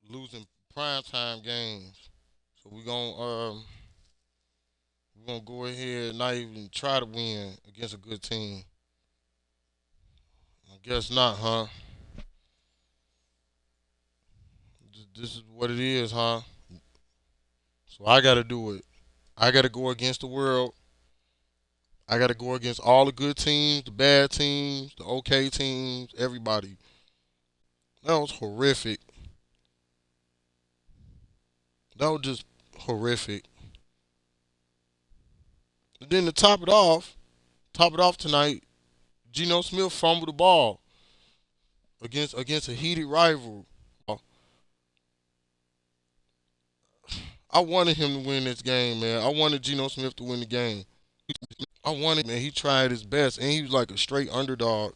losing prime time games. So we're gonna go ahead and not even try to win against a good team. I guess not, huh? This is what it is, huh? So I gotta do it. I gotta go against the world. I gotta go against all the good teams, the bad teams, the okay teams, everybody. That was horrific. That was just horrific. And then to top it off tonight, Geno Smith fumbled the ball against a heated rival. I wanted him to win this game, man. I wanted Geno Smith to win the game. I wanted, man. He tried his best, and he was like a straight underdog.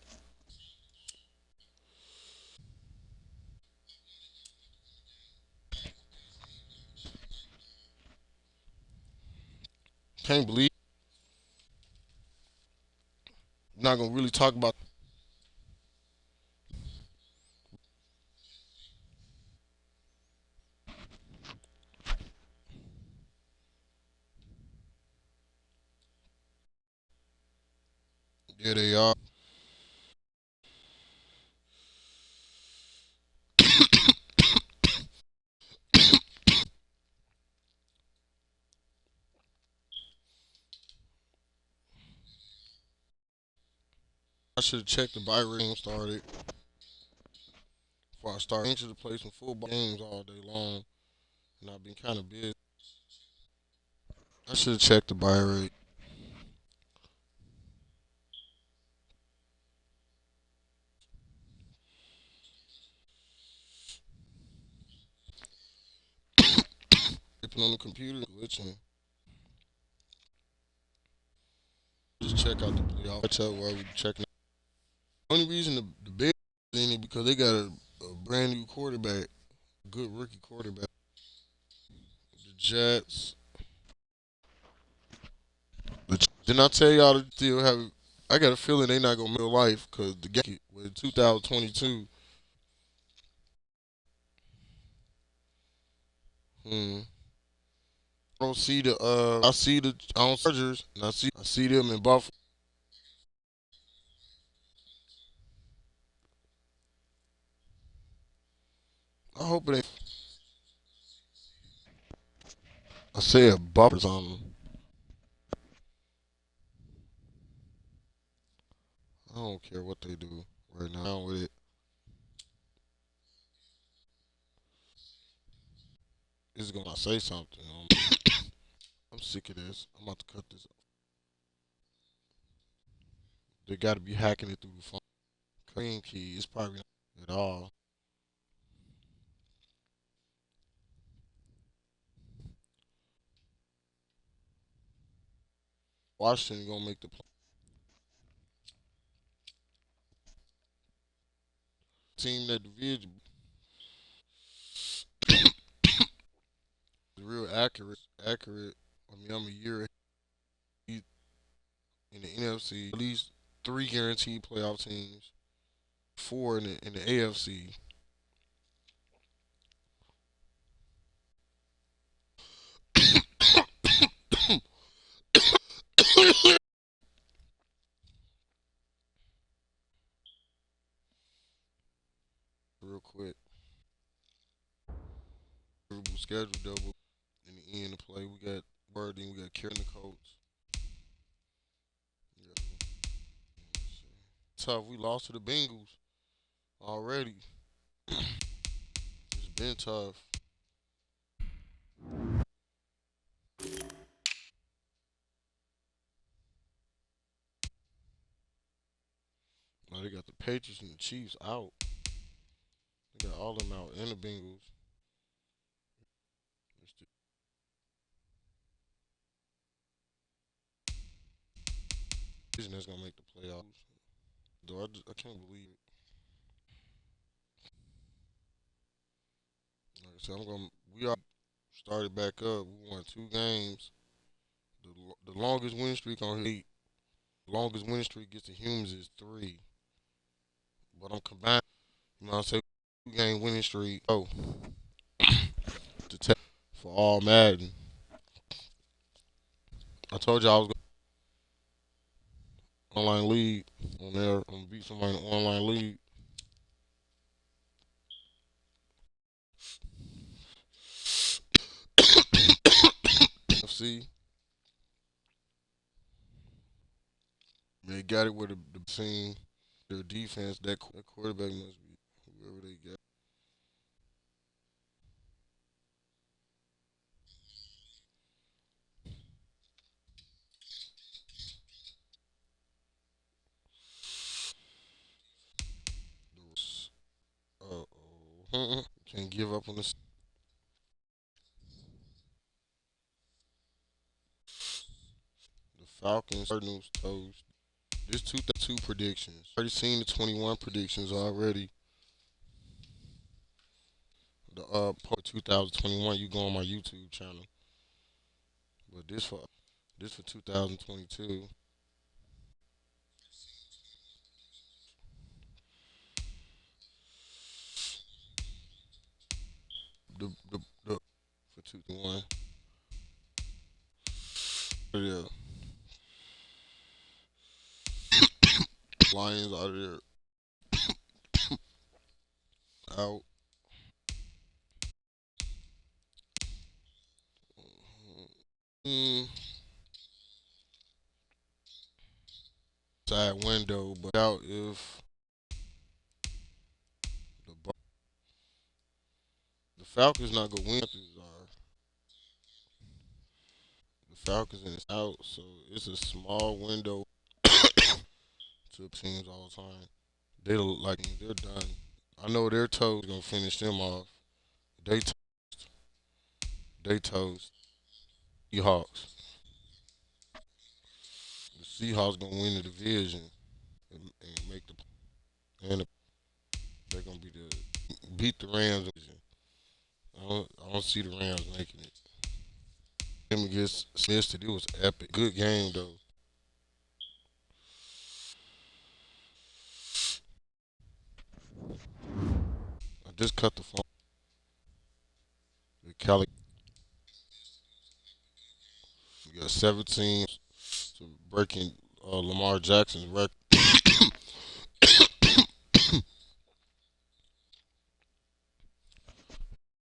Can't believe. Not gonna really talk about. Yeah, they are. I should have checked the buy rate started before I started. Anxious to play some football games all day long, and I've been kind of busy. I should have checked the buy rate. Typing on the computer, glitching. Just check out the playoff. Watch out while we checking. Only reason the Bears in it because they got a brand new quarterback, good rookie quarterback. The Jets. Didn't I tell y'all to still have? I got a feeling they not gonna make life because the game with 2022. Hmm. I don't see the. I see the. I don't Chargers, and I see them in Buffalo. I hope it ain't. I said Buffalo or something. I don't care what they do right now with it. It's gonna say something. I'm sick of this. I'm about to cut this. They got to be hacking it through the phone. Cream key. It's probably not at all. Washington gonna make the team that division. Real accurate. Accurate. I mean, I'm a year ahead in the NFC. At least three guaranteed playoff teams. Four in the AFC. Real quick. Favorable schedule double in the end of play. We got Birdie. We got Karen the Colts. Yeah. Tough. We lost to the Bengals already. It's been tough. Now they got the Patriots and the Chiefs out. They got all of them out and the Bengals. It's the division that's gonna make the playoffs. Though I can't believe it. Like I said, We are started back up. We won two games. The longest winning streak on here, 8. The longest winning streak against the humans is 3. But I'm combined. You know what I'm saying? 2 game winning streak. Oh. for all Madden. I told you I was going to online league on there. I'm gonna beat somebody in the online league. FC. They got it with the team, their defense. That quarterback must be whoever they got. Uh oh. Can't give up on the Falcons. Cardinals toast. This two predictions. Already seen the 21 predictions already. The 2021. You go on my YouTube channel, but this for 2022. The for 2-1. Yeah, Lions out of there out. Mm, side window, but out if the the Falcons not gonna win. The Falcons and it's out, so it's a small window to teams all the time. They like they're done. I know their toes gonna finish them off. They they toes. Seahawks. The Seahawks gonna win the division and make the and they're gonna be beat the Rams. I don't see the Rams making it. Him against Smith, it was epic. Good game though. I just cut the phone. The Cali we got 17 to breaking Lamar Jackson's record.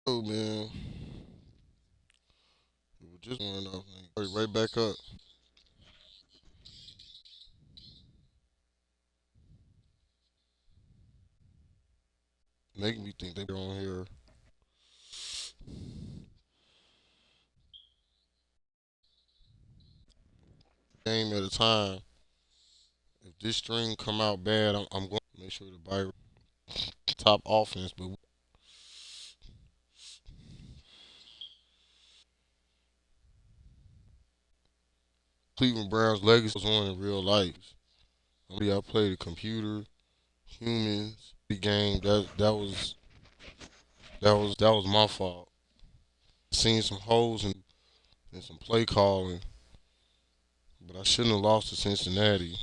Oh man, it was just one off. Right back up. Making me think they're on here game at a time. If this string come out bad, I'm going to make sure to buy top offense. But Cleveland Browns legacy was on in real life. I played the computer, humans, the game. That was my fault. Seen some holes and some play calling, but I shouldn't have lost to Cincinnati.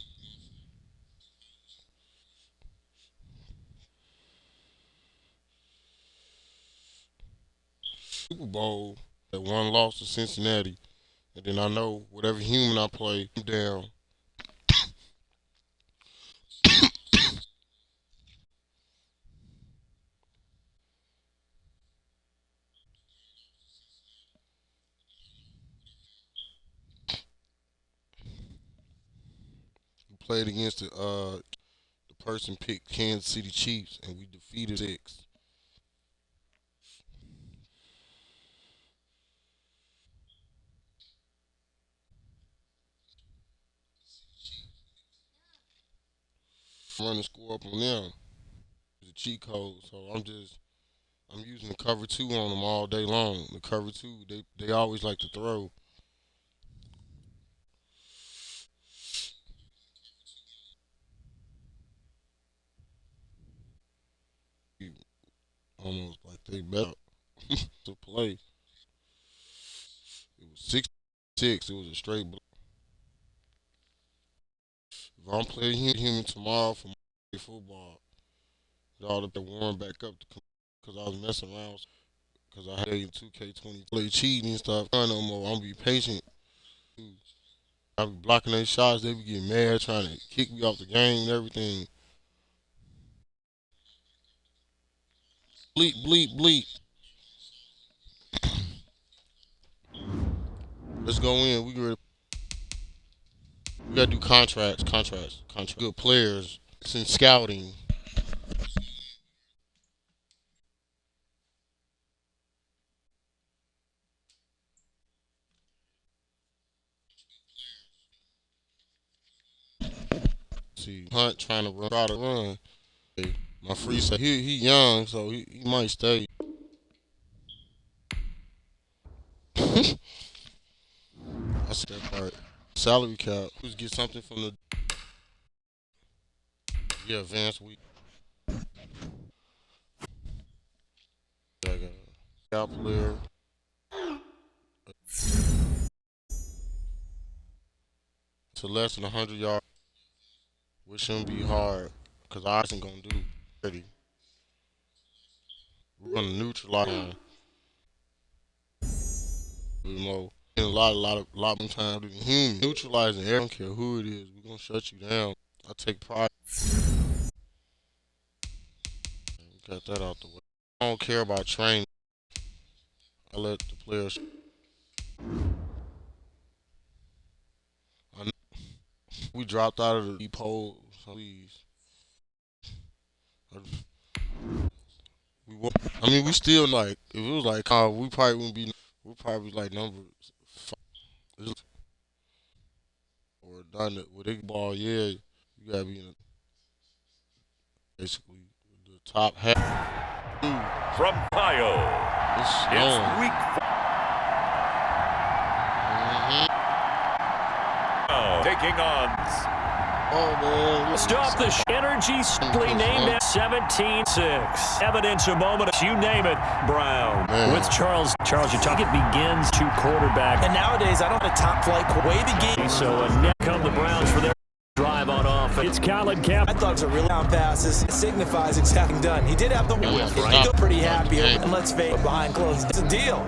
Super Bowl that one loss to Cincinnati, and then I know whatever human I play, I'm down. We played against the person picked Kansas City Chiefs, and we defeated six. I'm running the score up on them. It's a cheat code, so I'm using the cover two on them all day long. The cover two, they always like to throw. Almost like they better to play. It was 6-6. It was a straight. If I'm playing human tomorrow for football, y'all to warm back up because I was messing around. because I had 2K20 play cheating and stuff. I no more. I'm gonna be patient. I be blocking their shots. They be getting mad, trying to kick me off the game and everything. Bleep, bleep, bleep. Let's go in. We gotta do contracts. Good players. It's in scouting. See, Hunt trying to try to run. Hey, my free say he young, so he might stay. I see that part. Salary cap. Just get something from the advanced week. Like a scout player. To less than 100 yards, which shouldn't be hard, because I ain't gonna do ready. We're gonna neutralize him. You know, in a lot of times, the human neutralizing. I don't care who it is. We're gonna shut you down. I take pride. Got that out the way. I don't care about training. I let the players. We dropped out of the poll. So please. I mean, we still like. If it was like, we probably wouldn't be. We'll probably like number 5 or done it with a ball. Yeah, you gotta be in basically the top half. From Ohio, it's week 4. Taking on. Oh man! Stop the energy simply named at 17-6. Evidence a moment, you name it. Brown with Charles. Charles, you talk. It begins to quarterback, and nowadays I don't have a top flight way the game. So now come the Browns for their drive on offense. It's Colin Kaepernick. I thought it was a really down passes. It signifies exactly done. He did have the win. He's still pretty happy. And let's face it, behind closed, it's a deal.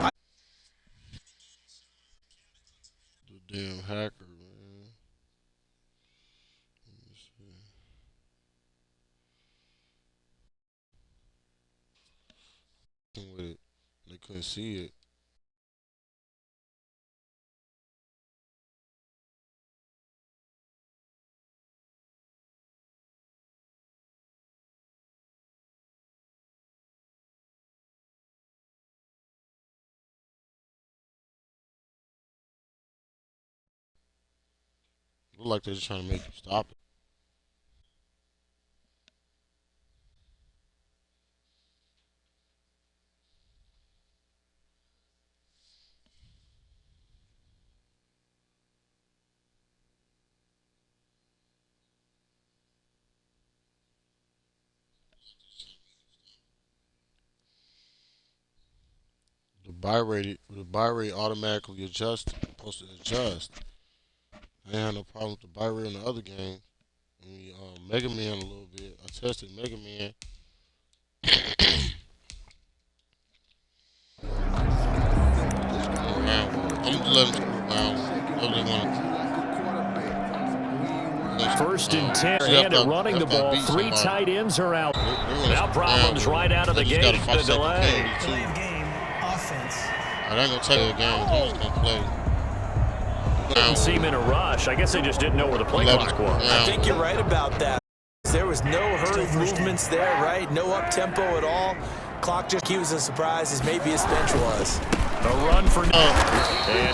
The damn hacker. With it. They couldn't see it. Look like they're just trying to make you stop it. The buy rate automatically adjusts. Supposed to adjust. I ain't had no problem with the buy rate in the other game. Mega Man a little bit. I tested Mega Man. I'm gonna let him screw around. First and 10, and running the ball. 3 tight ends are out. Now problems right out of the gate. The delay. I ain't gonna take the game. I'm just gonna play. Didn't seem in a rush. I guess they just didn't know where the play clock was. I think you're right about that. There was no hurried movements there, right? No up-tempo at all. Clock just cues and surprises. Maybe his bench was. A run for and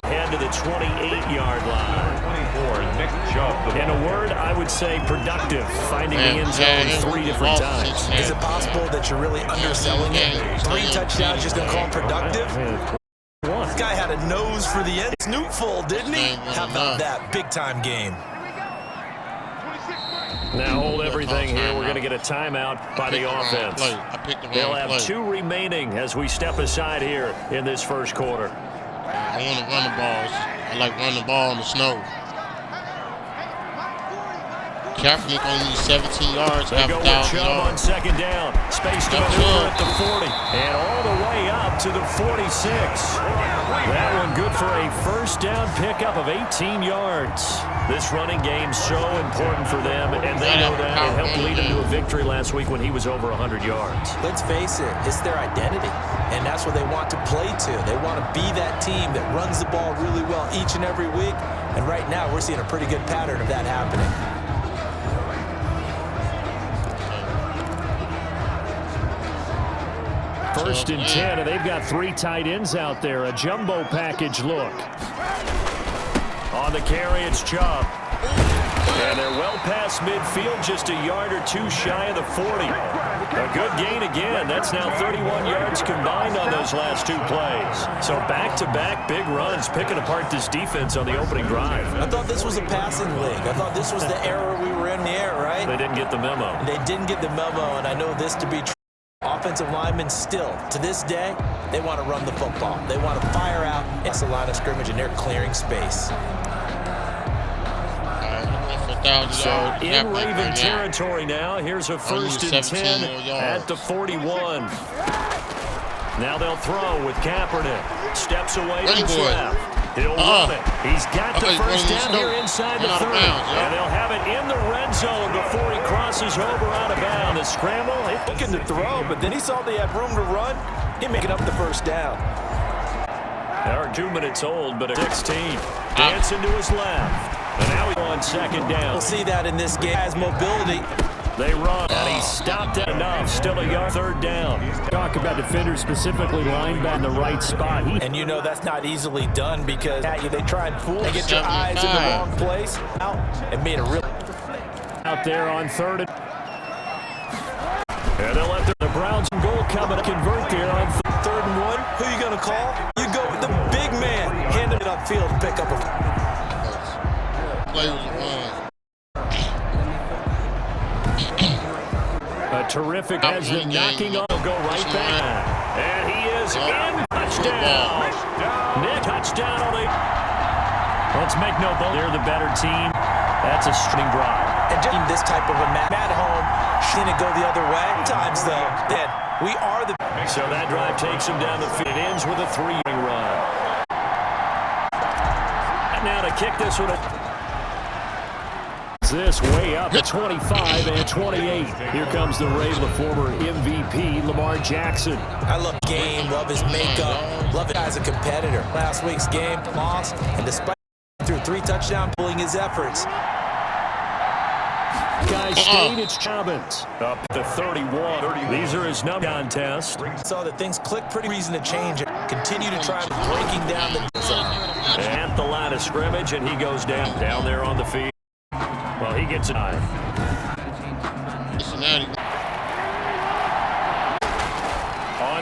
head to the 28-yard line. In a word, I would say productive, finding the end zone 3 different times. Is it possible that you're really underselling it? 3 touchdowns, just gonna call productive? This guy had a nose for the end. Snootful, didn't he? How about that big-time game? Now hold everything here. We're going to get a timeout by the offense. They'll have 2 remaining as we step aside here in this first quarter. I want to run the balls. I like running the ball in the snow. Kaepernick only needs 17 yards. They go with Chubb on second down. Space to maneuver at the 40. And all the way up to the 46. That one good for a first down pickup of 18 yards. This running game's so important for them, and they know that. It helped lead them to a victory last week when he was over 100 yards. Let's face it, it's their identity, and that's what they want to play to. They want to be that team that runs the ball really well each and every week, and right now we're seeing a pretty good pattern of that happening. First and 10, and they've got 3 tight ends out there. A jumbo package look. On the carry, it's Chubb. And they're well past midfield, just a yard or 2 shy of the 40. A good gain again. That's now 31 yards combined on those last 2 plays. So back-to-back big runs, picking apart this defense on the opening drive. I thought this was a passing league. I thought this was the era we were in the air, right? They didn't get the memo. They didn't get the memo, and I know this to be true. Offensive linemen still, to this day, they want to run the football. They want to fire out. It's a line of scrimmage, and they're clearing space. So in Raven territory now. Here's a first and 10 at the 41. Now they'll throw with Kaepernick. Steps away to his left. He'll run it. He's got the first down here inside the 30. And they'll have it in the red zone before he crosses over out of bounds. The scramble, he's looking to throw, but then he saw they had room to run. He making up the first down. They are 2 minutes old, but at 16. Dancing to his left. And now he's on second down. We'll see that in this game. Has mobility. They run, and he stopped it enough. Still a yard, third down. Talk about defenders, specifically linebacker in the right spot. And you know that's not easily done because they try and fool. They get your eyes in the wrong place. Out and made a real. Out there on third. And they'll let the Browns goal coming to convert there on third and 1. Who you going to call? You go with the big man. Hand it upfield to pick up a. A terrific as the knocking on will go right back. And he is in. Touchdown. Nick, touchdown on the. Let's make no bones. They're the better team. That's a string drive. And just this type of a match at home, seen it go the other way. Sometimes though, that we are the. So that drive takes him down the field. It ends with a 3-inning run. And now to kick this one. This way up at 25 and 28. Here comes the Ray, the former MVP, Lamar Jackson. I love the game, love his makeup, love it as a competitor. Last week's game, lost, and despite through 3 touchdowns, pulling his efforts. Guys stayed, it's Chubbins. Up to 31. These are his number contest. Saw that things click, pretty reason to change it. Continue to try breaking down the zone. At the line of scrimmage, and he goes down there on the field. Well, he gets it. On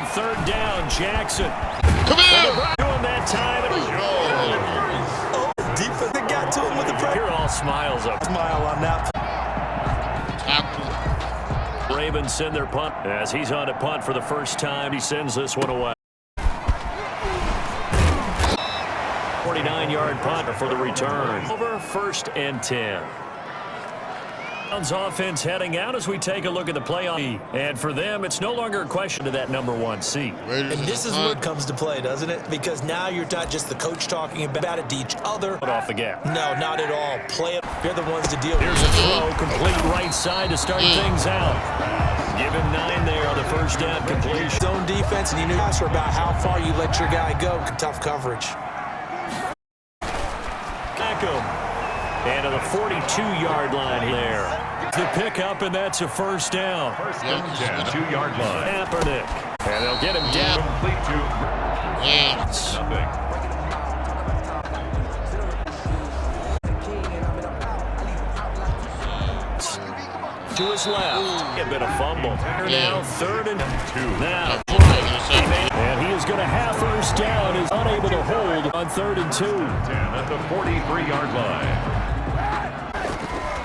third down, Jackson. Come here! Doing that time. Oh, defense got to him with the pressure. You're all smiles up. Smile on that. Ravens send their punt. As he's on a punt for the first time, he sends this one away. 49-yard punt for the return. Over first and 10. Offense heading out as we take a look at the playoff. And for them, it's no longer a question of that number 1 seed. And this is where it comes to play, doesn't it? Because now you're not just the coach talking about it to each other. Put off the gap. No, not at all. Play it. You're the ones to deal with. Here's a throw, complete right side to start things out. Give him 9 there on the first down completion. Zone defense, and you knew about how far you let your guy go. Tough coverage. And to the 42-yard line there. The pickup, and that's a first down. First and 10, 2-yard line. Kaepernick. And they'll get him down. Complete to nothing. To his left. A bit of fumble. Now third and 2. Now. And he is going to have first down. Is unable to hold on third and 2. 10 at the 43-yard line.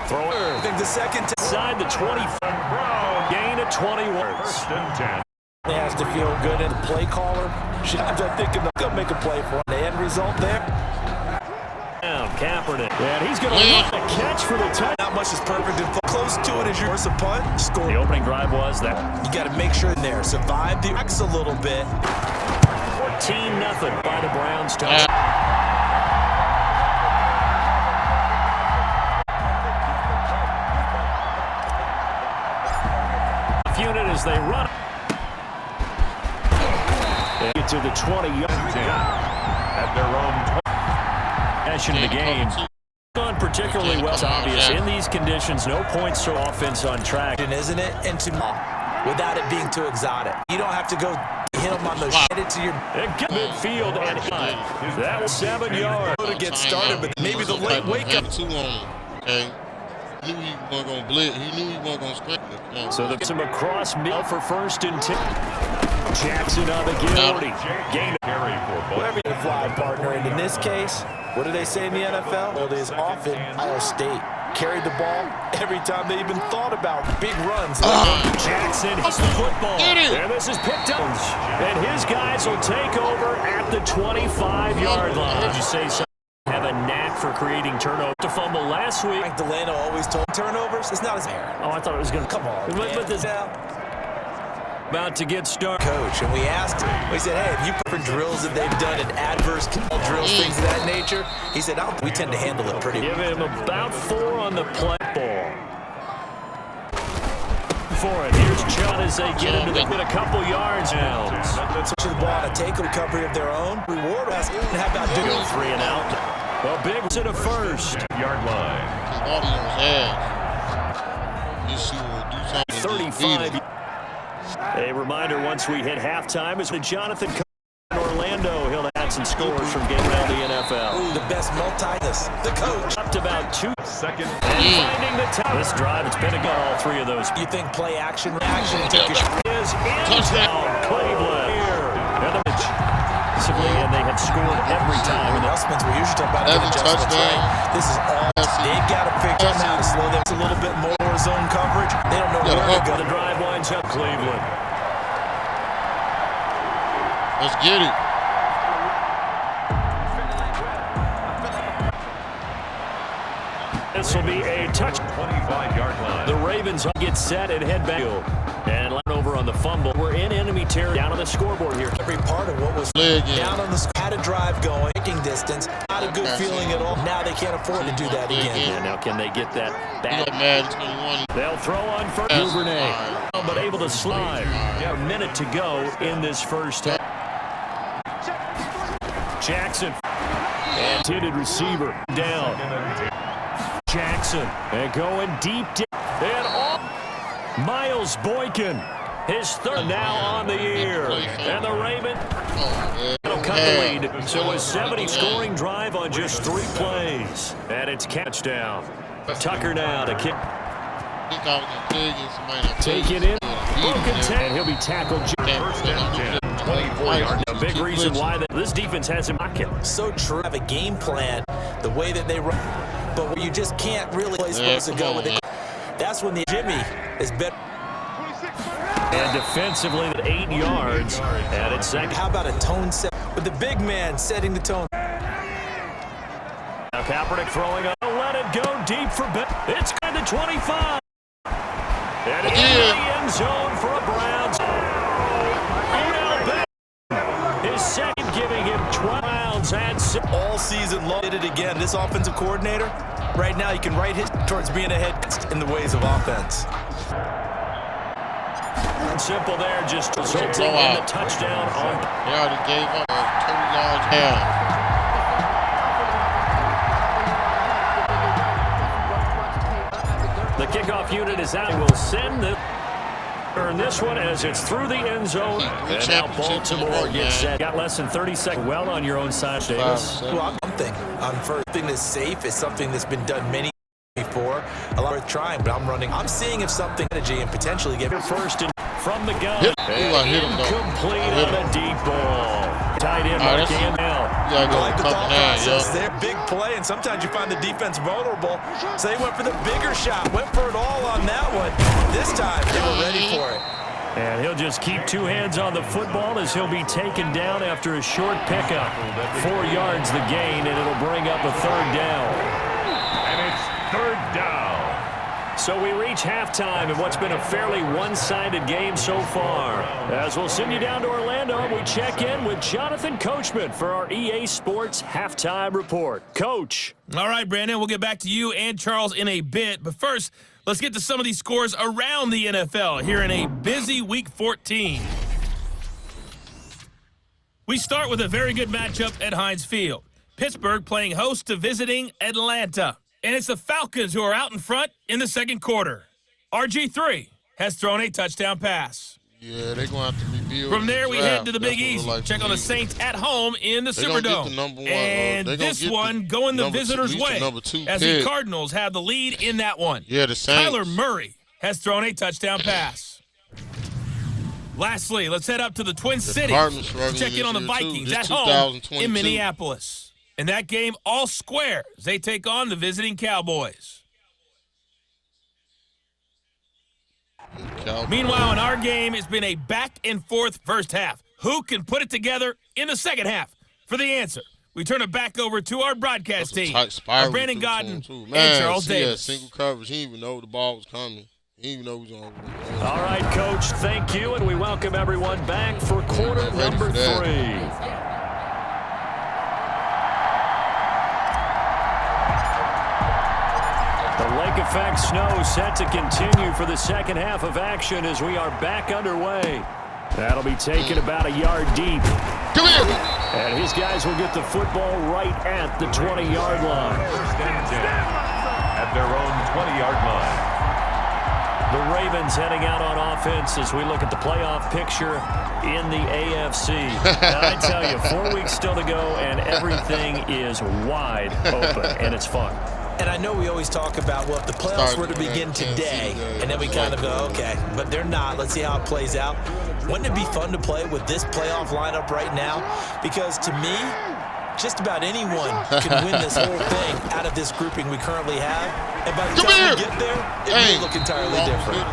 Thrower. I think the second Side the 25. Gain of 21. First and 10. He has to feel good, and the play caller should have to think about to make a play for him. The end result there. Down Kaepernick. And he's going to make a catch for the touchdown. Not much is perfect. Close to it as your first punt. Score. The opening drive was that. You got to make sure in there. Survive the X a little bit. 14-0 by the Browns. Unit as they run. Get to the 20-yard at their own. Possession of the game. Gone particularly well. It's obvious in these conditions, no points or offense on track, isn't it? And without it being too exotic, you don't have to go hit them on those shit to your midfield and that was 7 yards to get started, but maybe the late wake up. Okay. He knew he wasn't going to blitz. He knew he wasn't going to scrap it. So that's him across middle for 1st and 10. Jackson on the guilty. Gain Carry for whatever you fly, partner. And in this case, what do they say in the NFL? Well, it is often Ohio State carried the ball every time they even thought about big runs. Jackson hits the football. And this is picked up. And his guys will take over at the 25-yard line. Did you say something? Have a knack for creating turnover. To fumble last week. Mike Delano always told turnovers. It's not as Oh, I thought it was going to come on. But this about to get started. Coach, and we asked him. We said, "Hey, have you put drills that they've done in adverse drills, things of that nature?" He said, "We tend to handle it pretty." Give him about 4 on the play ball. For it. Here's John as they get into a couple yards now. To the ball on a take recovery of their own. Reward us. And how about doing 3 and out? Well, big to the 1st-yard line. 35. A reminder: once we hit halftime, is the Jonathan in Orlando. He'll add some scores from game around the NFL. Ooh, the best multi-ness. The coach. Up to about 2 seconds. Finding the time. This drive, it's been all 3 of those. You think play action, take a shot. Is in town, Cleveland. Here. And they have scored every time. And adjustments, we usually talk about adjustments, right? This is all. They've got to figure out how to slow them a little bit more zone coverage. They don't know where to go. The drive winds up Cleveland. Let's get it. This will be a touch. 25-yard line. The Ravens get set and head back. And line over on the fumble. We're in enemy territory. Down on the scoreboard here. Every part of what was down on the had a drive going, making distance. Not a good feeling at all. Now they can't afford to do that again. And now can they get that back? Madden 21. They'll throw on first. Duvernay, but able to slide. A minute to go in this first half. Jackson, intended receiver down. Jackson, and going deep and off. Miles Boykin, his 3rd now on the year. And the Ravens will cut the lead. So a 70-scoring drive on just 3 plays. And it's catch down. Tucker now to kick. Take it in. And he'll be tackled. First and 10. 24 yards. A big reason why this defense has him pocket. So true. Have a game plan, the way that they run, but where you just can't really play supposed to go with it. That's when the Jimmy is better. And defensively, at 8 yards, and it's second. How about a tone set with the big man setting the tone? Now Kaepernick throwing up. Let it go deep for Ben. It's at the 25. And it's in the end zone for a Browns. His second, giving him 12 rounds and 6. All season long. Did it again. This offensive coordinator, right now, you can write his towards being ahead in the ways of offense. Simple there, just resulting in the touchdown. They already gave up 20 yards down. The kickoff unit is out. We'll send this one as it's through the end zone. And now Baltimore gets set. Got less than 30 seconds. Well on your own side, Davis. Well, something on first thing that's safe is something that's been done many before. A lot worth trying, but I'm seeing if something strategy and potentially get first and from the gun. Incomplete on a deep ball. Tight end Mark Gamel. I like the thought process there. Big play, and sometimes you find the defense vulnerable. So they went for the bigger shot, went for it all on that one. This time, they were ready for it. And he'll just keep 2 hands on the football as he'll be taken down after a short pickup. 4 yards the gain, and it'll bring up a 3rd down. And it's 3rd down. So we reach halftime in what's been a fairly one-sided game so far. As we'll send you down to Orlando, we check in with Jonathan Coachman for our EA Sports Halftime Report. Coach. All right, Brandon, we'll get back to you and Charles in a bit. But first, let's get to some of these scores around the NFL here in a busy Week 14. We start with a very good matchup at Heinz Field. Pittsburgh playing host to visiting Atlanta. And it's the Falcons who are out in front in the second quarter. RG3 has thrown a touchdown pass. Yeah, they're going to have to rebuild. From there, we head to the Big Easy. Easy. Check on the Saints at home in the Superdome. The and this one going the visitors' way as the Cardinals have the lead in that one. Yeah, the Saints. Kyler Murray has thrown a touchdown pass. Lastly, let's head up to the Twin Cities. Check in on the Vikings at home in Minneapolis. In that game, all square as they take on the visiting Cowboys. Meanwhile, in our game, it's been a back-and-forth first half. Who can put it together in the second half? For the answer, we turn it back over to our broadcast team, Brandon Godden and Charles Davis. Single coverage. He didn't even know the ball was coming. He didn't even know he was on. All right, Coach, thank you, and we welcome everyone back for quarter number 3. The lake effect snow set to continue for the second half of action as we are back underway. That'll be taken about a yard deep. Come here. And his guys will get the football right at the 20-yard line. At their own 20-yard line. The Ravens heading out on offense as we look at the playoff picture in the AFC. Now, I tell you, 4 weeks still to go, and everything is wide open, and it's fun. And I know we always talk about, well, if the playoffs were to begin today, and then we kind of go, okay, but they're not. Let's see how it plays out. Wouldn't it be fun to play with this playoff lineup right now? Because to me, just about anyone can win this whole thing out of this grouping we currently have. And by the time we get there, it may look entirely different.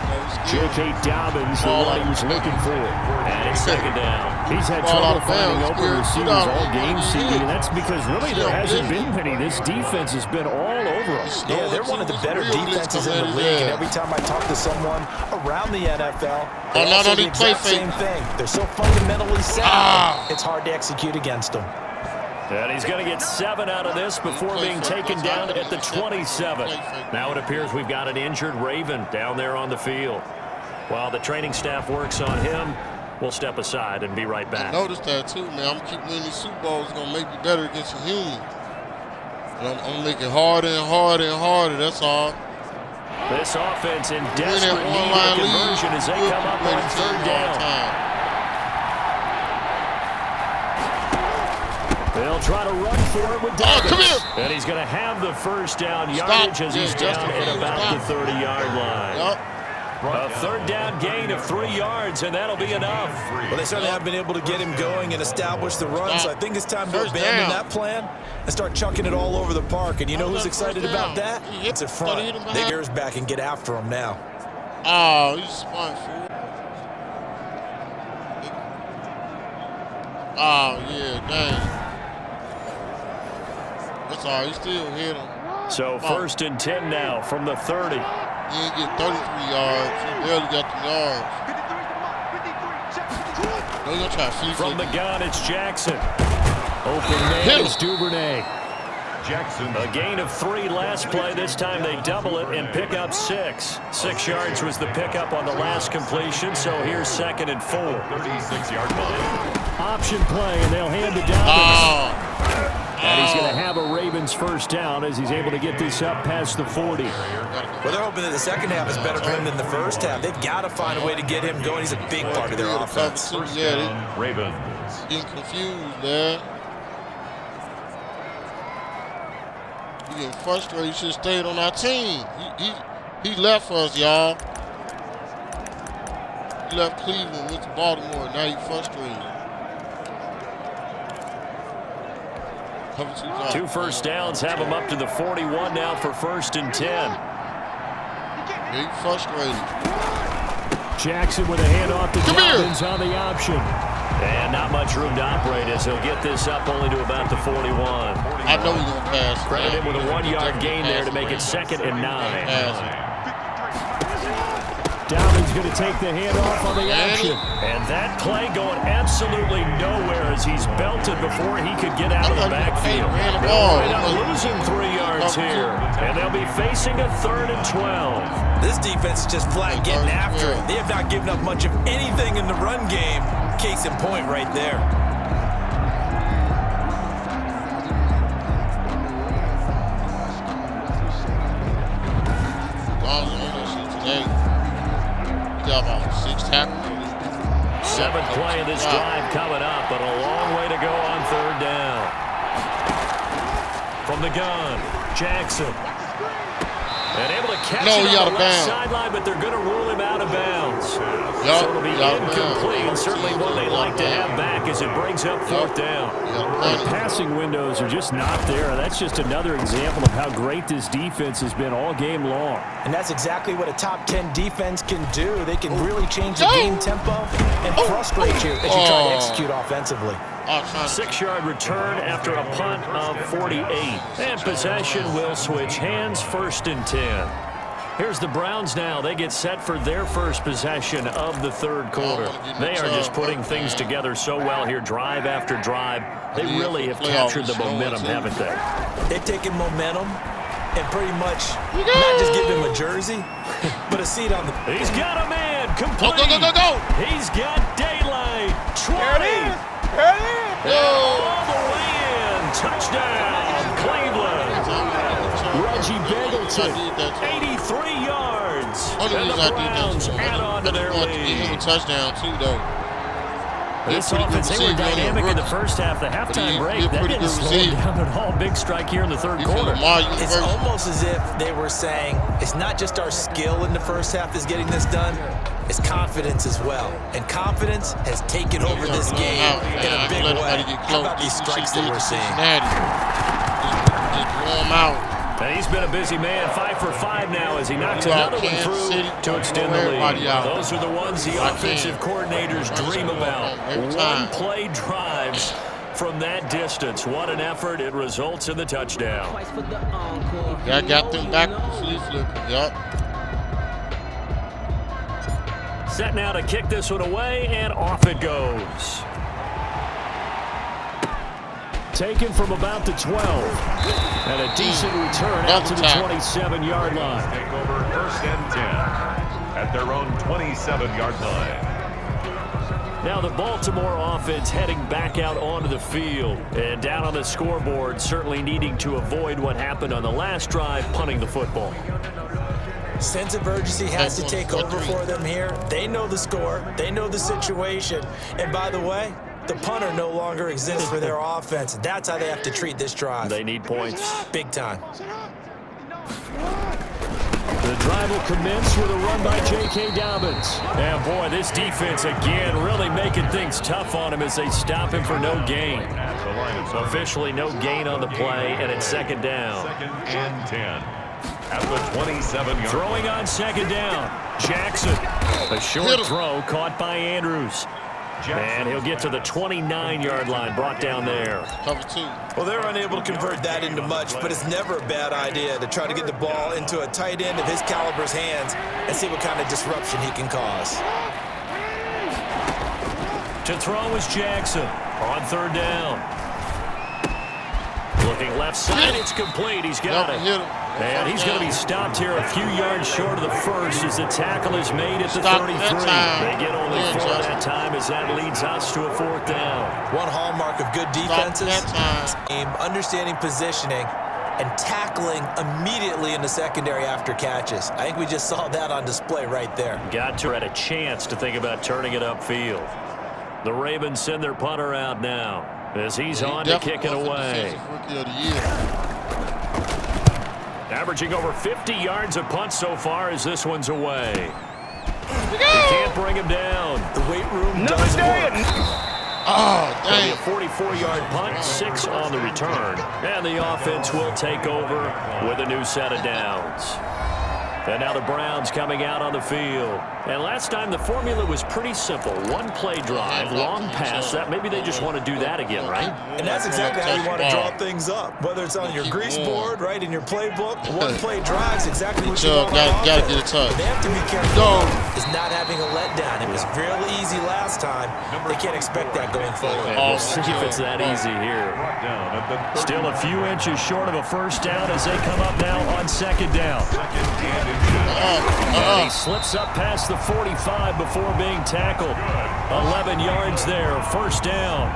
J.K. Dobbins, the one he was looking for. And it's second down. He's had trouble finding open receivers all game, CD, and that's because really there hasn't been many. This defense has been all over us. Yeah, they're one of the better defenses in the league, and every time I talk to someone around the NFL, they also say the exact same thing. They're so fundamentally sound, it's hard to execute against them. And he's going to get 7 out of this before being taken down at the 27. Now it appears we've got an injured Raven down there on the field. While the training staff works on him, we'll step aside and be right back. I noticed that too, man. I'm keep winning these Super Bowls. It's going to make me better against a human. And I'm making harder and harder and harder. That's all. This offense in desperate need of conversion as they come up on third down. They'll try to run for it with Davis. And he's going to have the first down yardage as he's down at about the 30-yard line. A third down gain of 3 yards, and that'll be enough. Well, they certainly have been able to get him going and establish the run, so I think it's time to abandon that plan and start chucking it all over the park. And you know who's excited about that? It's in front. They gears back and get after him now. Oh, he's smart, fool. Oh, yeah, dang. That's all right, he still hit him. So first and 10 now from the 30. He didn't get 33 yards. He barely got the yards. They're going to try to flee from the gun, it's Jackson. Open man is Duvernay. Jackson. A gain of 3 last play. This time they double it and pick up 6. 6 yards was the pickup on the last completion, so here's 2nd and 4. 36-yard line. Option play, and they'll hand it down. And he's going to have a Ravens first down as he's able to get this up past the 40. Well, they're hoping that the second half is better for him than the first half. They've got to find a way to get him going. He's a big part of their offense. Yeah, Ravens. Getting confused, man. He getting frustrated. He should have stayed on our team. He left us, y'all. He left Cleveland, went to Baltimore. Now he's frustrated. 2 first downs have him up to the 41 now for 1st and 10. He's frustrated. Jackson with a handoff to Dobbins on the option. And not much room to operate as he'll get this up only to about the 41. I know he's going to pass. Credit him with a 1-yard gain there to make it 2nd and 9. Dobbins going to take the handoff on the action. And that play going absolutely nowhere as he's belted before he could get out of the backfield. They'll end up losing 3 yards here. And they'll be facing a 3rd and 12. This defense is just flat getting after it. They have not given up much of anything in the run game. Case in point right there. About 6 tackles. 7th play of this drive coming up, but a long way to go on 3rd down. From the gun, Jackson. And able to catch it on the left sideline, but they're going to rule him out of bounds. So it'll be incomplete, and certainly one they like to have back as it brings up 4th down. The passing windows are just not there. That's just another example of how great this defense has been all game long. And that's exactly what a top 10 defense can do. They can really change the game tempo and frustrate you as you try to execute offensively. 6-yard return after a punt of 48. And possession will switch hands, 1st and 10. Here's the Browns now. They get set for their first possession of the 3rd quarter. They are just putting things together so well here, drive after drive. They really have captured the momentum, haven't they? They've taken momentum and pretty much not just give him a jersey, but a seat on the... He's got a man, complete. Go. He's got daylight, 20. All the way in. Touchdown, Cleveland. Reggie Beggleton, 83 yards. And the Browns add on to their lead. Give him a touchdown, too, though. This offense, they were dynamic in the first half. The halftime break, that didn't slow down at all. Big strike here in the 3rd quarter. It's almost as if they were saying, it's not just our skill in the first half is getting this done, it's confidence as well. And confidence has taken over this game in a big way. How about these strikes that we're seeing? Just blow him out. And he's been a busy man, 5 for 5 now as he knocks another one through to extend the lead. Those are the ones the offensive coordinators dream about. One-play drives from that distance. What an effort. It results in the touchdown. Got them back with the flea flipper. Yup. Set now to kick this one away, and off it goes. Taken from about the 12. And a decent return out to the 27-yard line. Take over 1st and 10 at their own 27-yard line. Now the Baltimore offense heading back out onto the field. And down on the scoreboard, certainly needing to avoid what happened on the last drive, punting the football. Sense of urgency has to take over for them here. They know the score. They know the situation. And by the way, the punter no longer exists for their offense. That's how they have to treat this drive. They need points. Big time. The drive will commence with a run by J.K. Dobbins. And boy, this defense again really making things tough on him as they stop him for no gain. Officially no gain on the play, and it's 2nd down. 2nd and 10 at the 27-yard. Throwing on 2nd down. Jackson. A short throw caught by Andrews. And he'll get to the 29-yard line, brought down there. Cover 2. Well, they're unable to convert that into much, but it's never a bad idea to try to get the ball into a tight end of his caliber's hands and see what kind of disruption he can cause. To throw is Jackson on 3rd down. Looking left side, it's complete. He's got it. And he's going to be stopped here a few yards short of the first as the tackle is made at the 33. They get only 4 that time as that leads us to a 4th down. One hallmark of good defenses, understanding positioning and tackling immediately in the secondary after catches. I think we just saw that on display right there. Got to had a chance to think about turning it upfield. The Ravens send their punter out now as he's on to kick it away. Averaging over 50 yards a punt so far as this one's away. He can't bring him down. The weight room does work. Oh, dang. A 44-yard punt, 6 on the return. And the offense will take over with a new set of downs. And now the Browns coming out on the field. And last time the formula was pretty simple. One play drive, long pass. That maybe they just want to do that again, right? And that's exactly how you want to draw things up. Whether it's on your grease board, right, in your playbook, one play drives exactly what you want. Got to get a touch. They have to be careful is not having a letdown. It was really easy last time. They can't expect that going forward. We'll see if it's that easy here. Still a few inches short of a first down as they come up now on second down. And he slips up past the 45 before being tackled. 11 yards there, first down.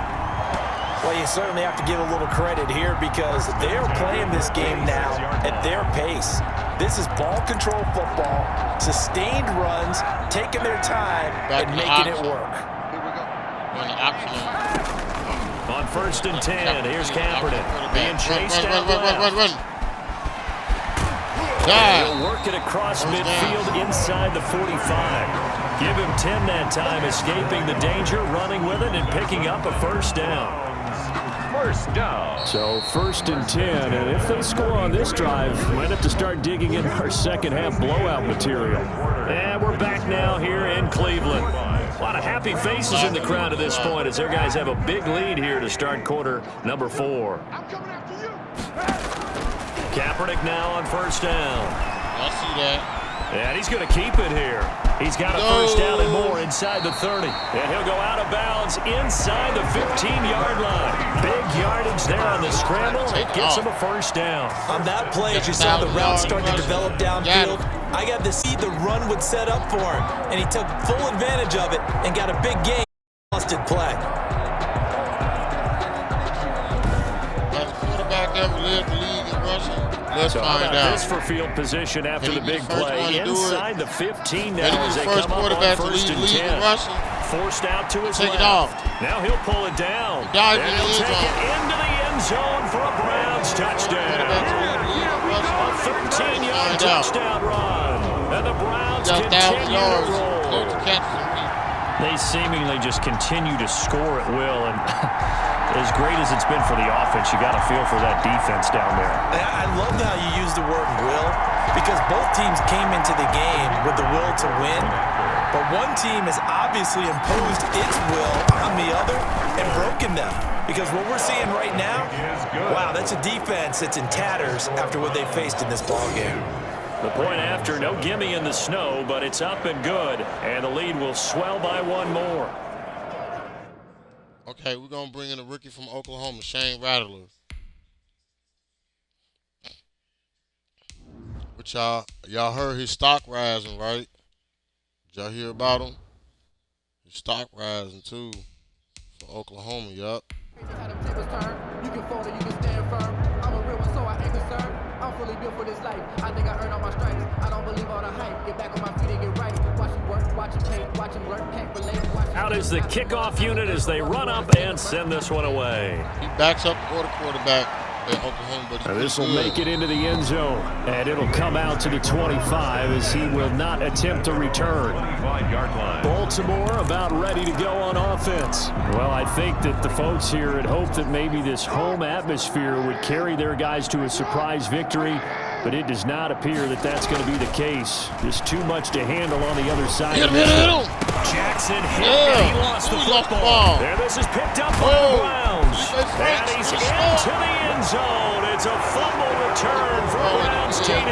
Well, you certainly have to give a little credit here because they're playing this game now at their pace. This is ball control football, sustained runs, taking their time and making it work. On first and 10, here's Kaepernick being chased out left. He'll work it across midfield inside the 45. Give him 10 that time, escaping the danger, running with it, and picking up a first down. First down. So first and 10, and if they score on this drive, we might have to start digging in our second half blowout material. And we're back now here in Cleveland. A lot of happy faces in the crowd at this point as their guys have a big lead here to start quarter number 4. Kaepernick now on first down. I see that. And he's going to keep it here. He's got a first down and more inside the 30. And he'll go out of bounds inside the 15-yard line. Big yardage there on the scramble. It gets him a first down. On that play, as you saw the route start to develop downfield, I got to see the run would set up for him. And he took full advantage of it and got a big gain. Busted play. Has the quarterback ever led the league in rushing? Let's find out. This for field position after the big play. Inside the 15 now as they first come up on first and 10. Forced out to his left. Now he'll pull it down. And he'll take it into the end zone for a Browns touchdown. A 13-yard touchdown run. And the Browns continue to roll. They seemingly just continue to score at will. And as great as it's been for the offense, you got to feel for that defense down there. I love how you use the word will because both teams came into the game with the will to win, but one team has obviously imposed its will on the other and broken them. Because what we're seeing right now, wow, that's a defense that's in tatters after what they faced in this ballgame. The point after, no gimme in the snow, but it's up and good, and the lead will swell by one more. Okay, we're going to bring in a rookie from Oklahoma, Shane Rattler. But y'all heard his stock rising, right? Did y'all hear about him? His stock rising, too, for Oklahoma, yup. You can fold it, you can stand firm. I'm a real one, so I ain't concerned. I'm fully built for this life. I think I earned all my stripes. I don't believe all the hype. Get back on my feet and get right. Watch him work, watch him paint, watch him learn, can't relate. Out is the kickoff unit as they run up and send this one away. He backs up the quarterback at Oklahoma, but this will make it into the end zone, and it'll come out to the 25 as he will not attempt to return. Baltimore about ready to go on offense. Well, I think that the folks here had hoped that maybe this home atmosphere would carry their guys to a surprise victory, but it does not appear that that's going to be the case. Just too much to handle on the other side of this one. Jackson hit and he lost the football. There, this is picked up by the Browns. And he's into the end zone. It's a fumble return for Browns TD.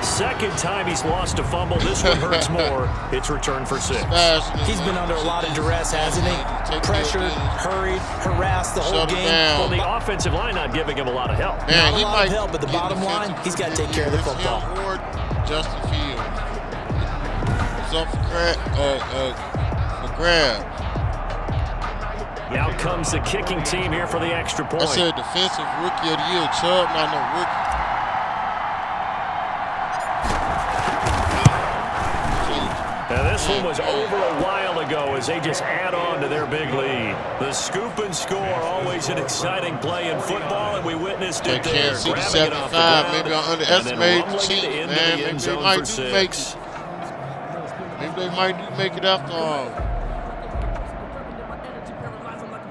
Second time he's lost a fumble. This one hurts more. It's returned for 6. He's been under a lot of duress, hasn't he? Pressured, hurried, harassed the whole game. Well, the offensive line not giving him a lot of help. Not a lot of help, but the bottom line, he's got to take care of the football. Justin Fields. It's up for grab. Out comes the kicking team here for the extra point. I said defensive rookie of the year, Chubb, not no rookie. Now this one was over a while ago as they just add on to their big lead. The scoop and score, always an exciting play in football, and we witnessed it there. Kansas City 75, maybe I underestimated the Chiefs, man. Maybe they might do make it. Maybe they might do make it after all.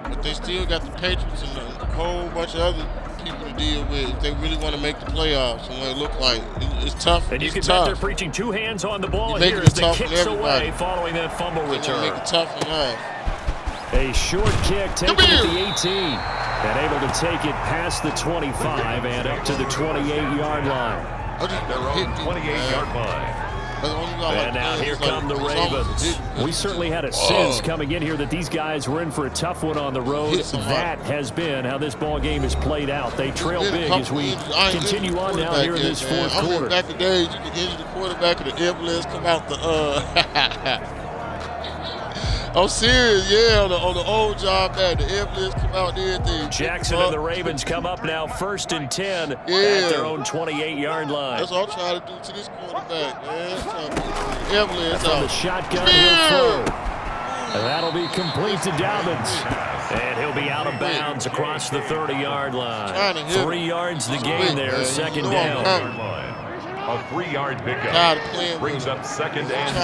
But they still got the Patriots and a whole bunch of other people to deal with if they really want to make the playoffs and what it look like. It's tough. And you can tough. bet they're preaching 2 hands on the ball You're here making as it the tough on kicks everybody. away following that fumble return. Make it tough enough. A short kick taken at the 18 and able to take it past the 25 and up to the 28-yard line. Their own 28-yard line. And now here come the Ravens. We certainly had a sense coming in here that these guys were in for a tough one on the road. That has been how this ball game has played out. They trail big as we continue on now here in this fourth quarter. Back in the days, you could injure the quarterback and the ambulance come out the I'm serious, yeah, on the old job, man, the ambulance come out and everything. Jackson and the Ravens come up now 1st and 10 at their own 28-yard line. That's what I'm trying to do to this quarterback, man. The ambulance from the shotgun, he'll throw. And that'll be complete to Dobbins. And he'll be out of bounds across the 30-yard line. 3 yards the gain there, second down. A 3-yard pickup brings up 2nd and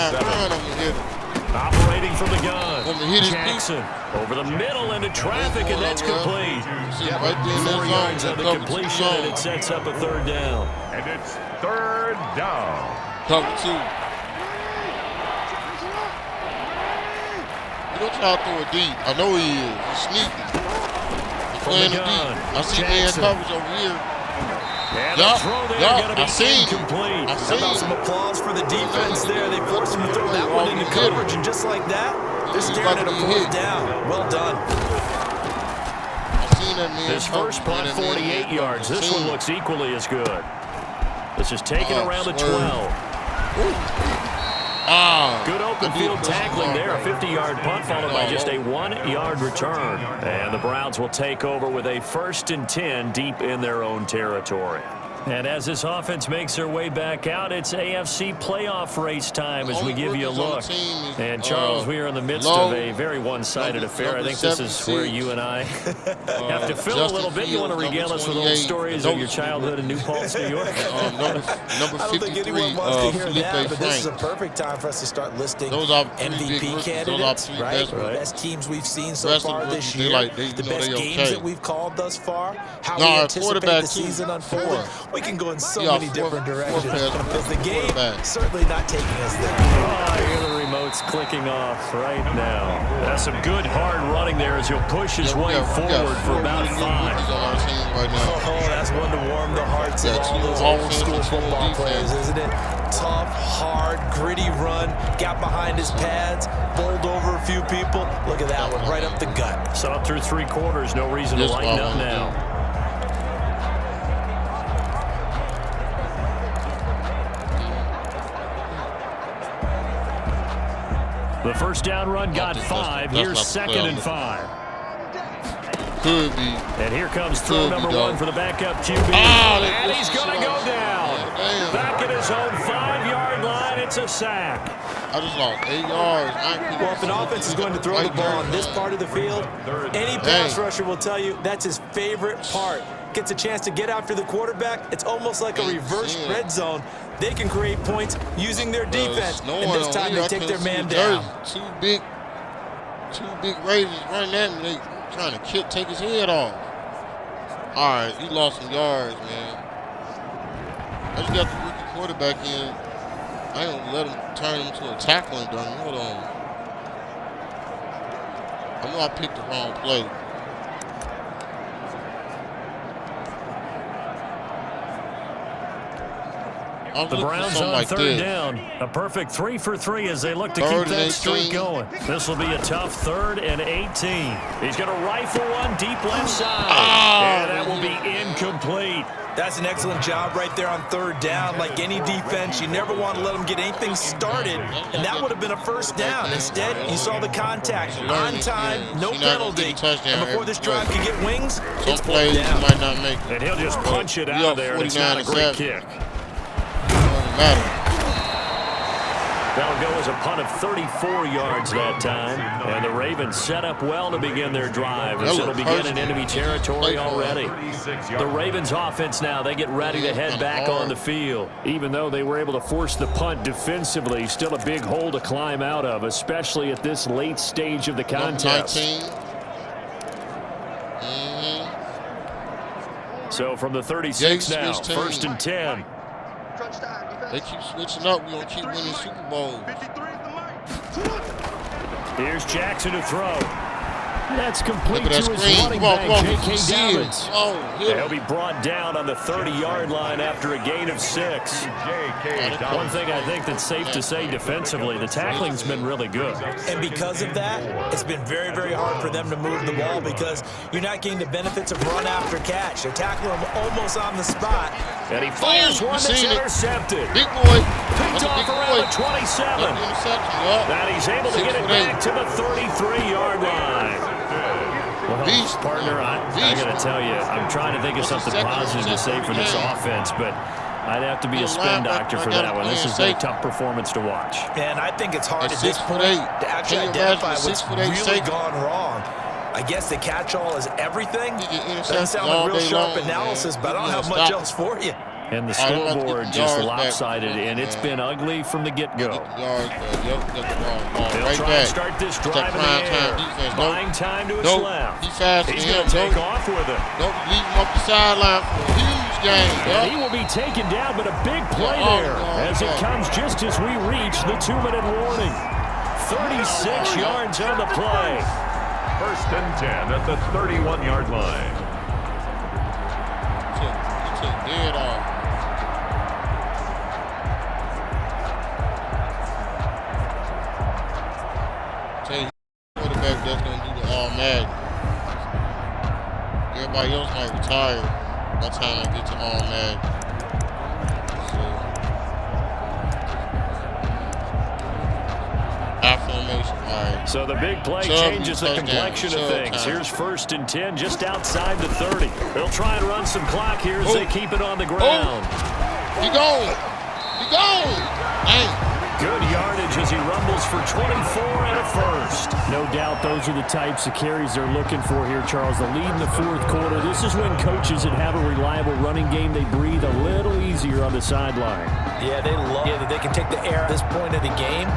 7. Operating from the gun, Jackson over the middle into traffic, and that's complete. 4 yards on the completion, and it sets up a 3rd down. And it's 3rd down. Cover 2. You don't try to throw it deep. I know he is. He's sneaky. He's playing it deep. I see man coverage over here. And the throw there going to be incomplete. How about some applause for the defense there? They forced him to throw that one into coverage, and just like that, they're staring at a 4th down. Well done. This first punt, 48 yards. This one looks equally as good. This is taken around the 12. Good open field tackling there. A 50-yard punt followed by just a 1-yard return. And the Browns will take over with a 1st and 10 deep in their own territory. And as this offense makes their way back out, it's AFC playoff race time as we give you a look. And Charles, we are in the midst of a very one-sided affair. I think this is where you and I have to fill a little bit. You want to regale us with old stories of your childhood in New Paltz, New York? Number I don't think anyone wants to hear that, but this is a perfect time for us to start listing MVP candidates, right? Best teams we've seen so far this year, the best games that we've called thus far, how we anticipate the season unfolding. We can go in so many different directions because the game certainly not taking us there. Oh, I hear the remote's clicking off right now. That's some good hard running there as he'll push his way forward for about 5. Oh, that's one to warm the hearts of all those old school football players, isn't it? Tough, hard, gritty run, got behind his pads, bowled over a few people. Look at that one, right up the gut. So through 3 quarters, no reason to lighten up now. The first down run got 5. Here's 2nd and 5. Could be. And here comes throw number 1 for the backup QB. And he's going to go down. Back at his own 5-yard line. It's a sack. I just lost 8 yards. Well, if an offense is going to throw the ball on this part of the field, any pass rusher will tell you that's his favorite part. Gets a chance to get after the quarterback. It's almost like a reverse red zone. They can create points using their defense, and this time they take their man down. Two big Ravens running at me. They trying to take his head off. All right, he lost some yards, man. I just got the rookie quarterback in. I ain't gonna let him turn him to a tackling dummy. Hold on. I know I picked the wrong play. The Browns on 3rd down. A perfect 3 for 3 as they look to keep that streak going. This will be a tough 3rd and 18. He's going to rifle one deep left side. And that will be incomplete. That's an excellent job right there on 3rd down. Like any defense, you never want to let them get anything started, and that would have been a 1st down. Instead, you saw the contact on time, no penalty. And before this drive could get wings, it's 4th down. Might not make it. And he'll just punch it out of there, and it's not a great kick. That'll go as a punt of 34 yards that time. And the Ravens set up well to begin their drive as it'll begin in enemy territory already. The Ravens offense now, they get ready to head back on the field. Even though they were able to force the punt defensively, still a big hole to climb out of, especially at this late stage of the contest. So from the 36 now, Yates 1st and 10. They keep switching up. We're going to keep winning Super Bowls. Here's Jackson to throw. That's complete to his running Come on, back, J.K. Dobbins. He'll be brought down on the 30-yard line after a gain of 6. One thing I think that's safe to say defensively, the tackling's been really good. And because of that, it's been very, very hard for them to move the ball because you're not getting the benefits of run after catch. They're tackling him almost on the spot. And he fires one that's intercepted. Big boy. Picked off around the 27. And he's able to get it back to the 33-yard line. Well, partner, I got to tell you, I'm trying to think of something positive to say for this offense, but I'd have to be a spin doctor for that one. This has been a tough performance to watch. And I think it's hard at this point to actually identify what's really gone wrong. I guess the catch-all is everything. Doesn't sound like real sharp analysis, but I don't have much else for you. And the scoreboard just lopsided, and it's been ugly from the get-go. They'll try and start this drive in the air, buying time to his left. He's going to take off with it. Don't leave him up the sideline for a huge game. And he will be taken down, but a big play there as it comes just as we reach the 2-minute warning. 36 yards on the play. 1st and 10 at the 31-yard line. Dead off. Tell you, quarterback that's going to do the all-Madden. Everybody else might retire by the time I get to all-Madden. So the big play changes the complexion of things. Here's 1st and 10 just outside the 30. They'll try and run some clock here as they keep it on the ground. He gone. He gone. Dang. Good yardage as he rumbles for 24 and a first. No doubt those are the types of carries they're looking for here, Charles. The lead in the 4th quarter. This is when coaches that have a reliable running game, they breathe a little easier on the sideline. Yeah, they love it. They can take the air at this point of the game.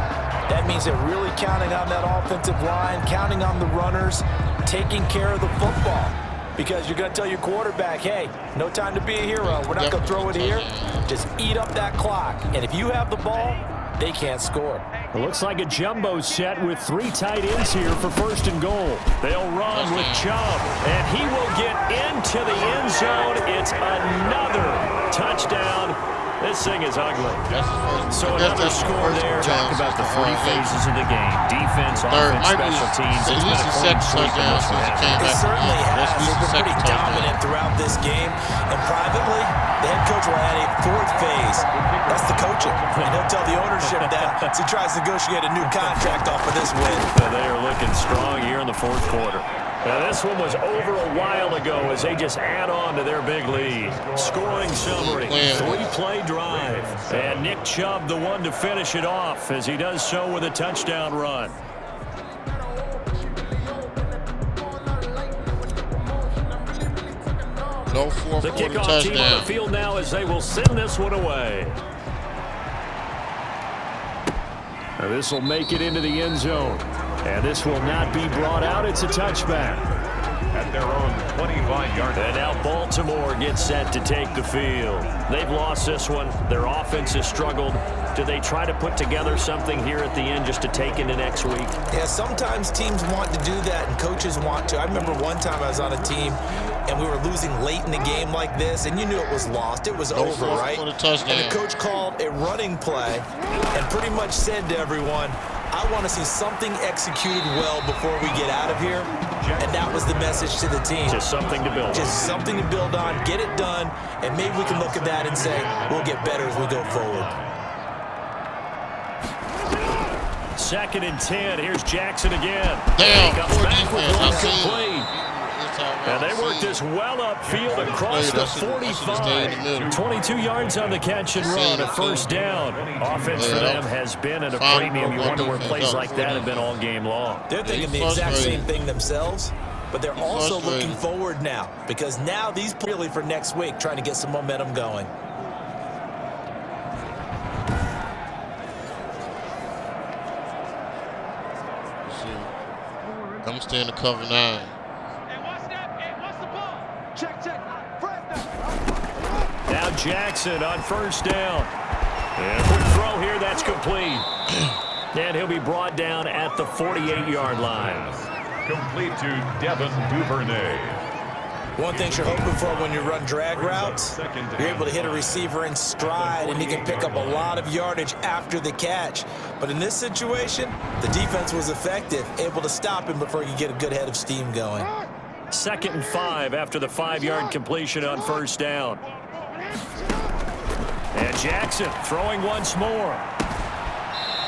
That means they're really counting on that offensive line, counting on the runners, taking care of the football. Because you're going to tell your quarterback, hey, no time to be a hero. We're not going to throw it here. Just eat up that clock. And if you have the ball, they can't score. It looks like a jumbo set with 3 tight ends here for 1st and goal. They'll run with Chubb, and he will get into the end zone. It's another touchdown. This thing is ugly. So another score there. Talk about the 3 phases of the game. Defense, offense, special teams. It's been a clean sweep in this one. It certainly has. They've been pretty dominant throughout this game. And privately, the head coach will add a 4th phase. That's the coaching. And he'll tell the ownership that as he tries to negotiate a new contract off of this win. They are looking strong here in the 4th quarter. Now, this one was over a while ago as they just add on to their big lead. Scoring summary, 3-play drive. And Nick Chubb, the one to finish it off, as he does so with a touchdown run. No 4th the quarter kickoff touchdown. Team on the field now as they will send this one away. Now, this will make it into the end zone. And this will not be brought out. It's a touchback. At their own 25-yard line. And now Baltimore gets set to take the field. They've lost this one. Their offense has struggled. Do they try to put together something here at the end just to take into next week? Yeah, sometimes teams want to do that and coaches want to. I remember one time I was on a team and we were losing late in the game like this, and you knew it was lost. It was over, right? And the coach called a running play and pretty much said to everyone, I want to see something executed well before we get out of here. And that was the message to the team. Just something to build on. Just something to build on, get it done, and maybe we can look at that and say, we'll get better as we go forward. 2nd and 10. Here's Jackson again. Damn, comes back with one complete. And they worked this well upfield across the 45. 22 yards on the catch and run, a 1st down. Offense for them has been at a premium. You wonder where plays like that have been all game long. They're thinking the exact same thing themselves, but they're also looking forward now because now these really for next week, trying to get some momentum going. I'm staying to cover 9. Hey, what's the ball? Check. Jackson on first down. And quick throw here, that's complete. And he'll be brought down at the 48-yard line. Complete to Devin Duvernay. One thing you're hoping for when you run drag routes, you're able to hit a receiver in stride, and he can pick up a lot of yardage after the catch. But in this situation, the defense was effective, able to stop him before he could get a good head of steam going. 2nd and 5 after the 5-yard completion on first down. And Jackson throwing once more.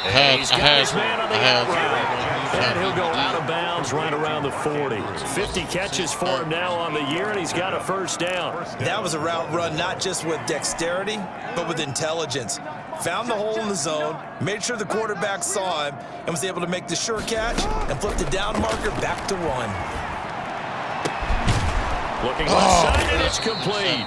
And he's got his man on the out route. And he'll go out of bounds right around the 40. 50 catches for him now on the year, and he's got a first down. That was a route run not just with dexterity, but with intelligence. Found the hole in the zone, made sure the quarterback saw him, and was able to make the sure catch and flip the down marker back to 1. Looking left side, and it's complete.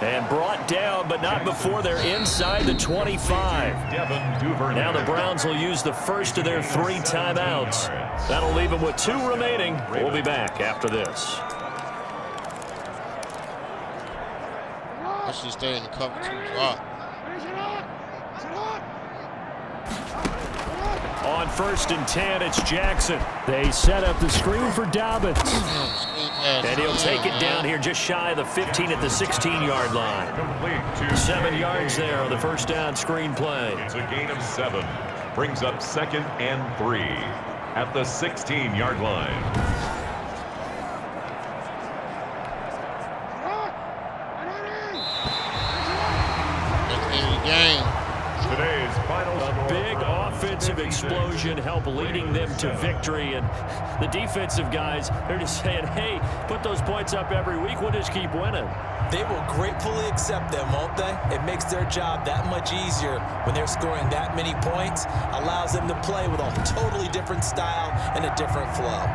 And brought down, but not before they're inside the 25. Now the Browns will use the first of their 3 timeouts. That'll leave them with 2 remaining. We'll be back after this. I should stay in the cover 2 drop. On 1st and 10, it's Jackson. They set up the screen for Dobbins. And he'll take it down here just shy of the 15 at the 16-yard line. 7 yards there on the first down screen play. It's a gain of 7. Brings up 2nd and 3 at the 16-yard line. Today's final score. A big offensive explosion helped leading them to victory. And the defensive guys, they're just saying, hey, put those points up every week. We'll just keep winning. They will gratefully accept them, won't they? It makes their job that much easier when they're scoring that many points. Allows them to play with a totally different style and a different flow.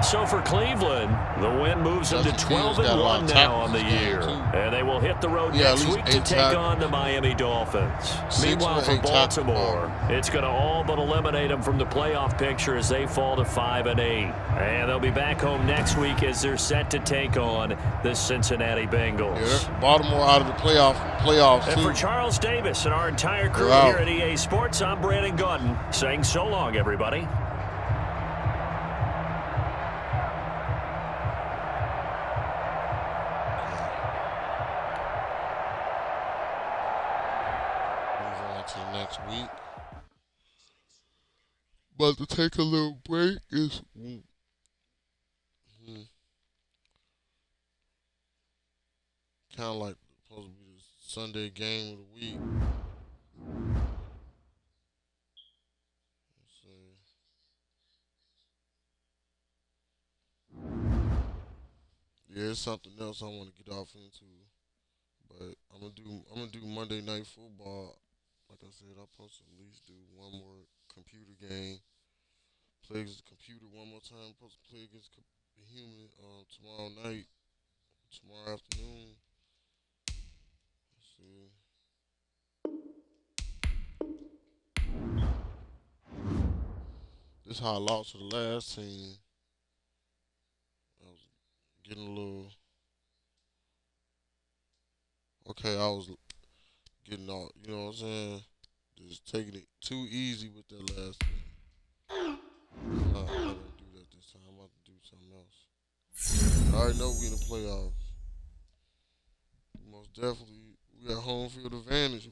So for Cleveland, the win moves them to 12-1 now on the year. And they will hit the road next week to take on the Miami Dolphins. Meanwhile, for Baltimore, it's going to all but eliminate them from the playoff picture as they fall to 5-8. And they'll be back home next week as they're set to take on the Cincinnati Bengals. Yeah, Baltimore out of the playoffs. And for Charles Davis and our entire crew here at EA Sports, I'm Brandon Gordon saying so long, everybody. Next week, but to take a little break is kind of like supposed to be the Sunday game of the week. Let's see. Yeah, it's something else I want to get off into, but I'm gonna do Monday Night Football. Like I said, I'm supposed to at least do one more computer game. Play against the computer one more time. I'm supposed to play against the human tomorrow night, tomorrow afternoon. Let's see. This is how I lost to the last team. I was getting a little. Okay, I was getting all, you know what I'm saying? Just taking it too easy with that last thing. I'm not gonna do that this time. I'm about to do something else. I already know we in the playoffs. Most definitely, we got home field advantage.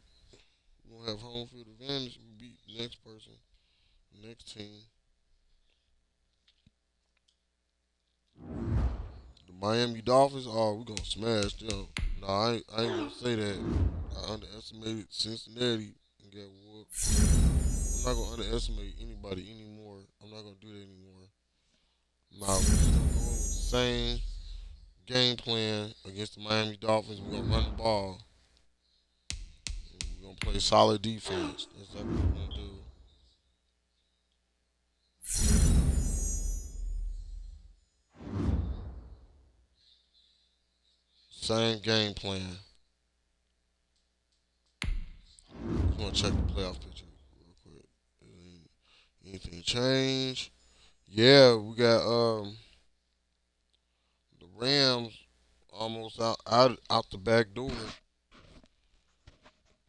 We're gonna have home field advantage. We beat the next person, the next team. The Miami Dolphins, oh, we're gonna smash them. No, I ain't gonna say that. I underestimated Cincinnati and got whooped. I'm not gonna underestimate anybody anymore. I'm not gonna do that anymore. Nah, we're just gonna go with the same game plan against the Miami Dolphins. We're gonna run the ball. And we're gonna play solid defense. That's exactly what we're gonna do. Same game plan. I'm gonna check the playoff picture real quick. Anything change? Yeah, we got the Rams almost out the back door.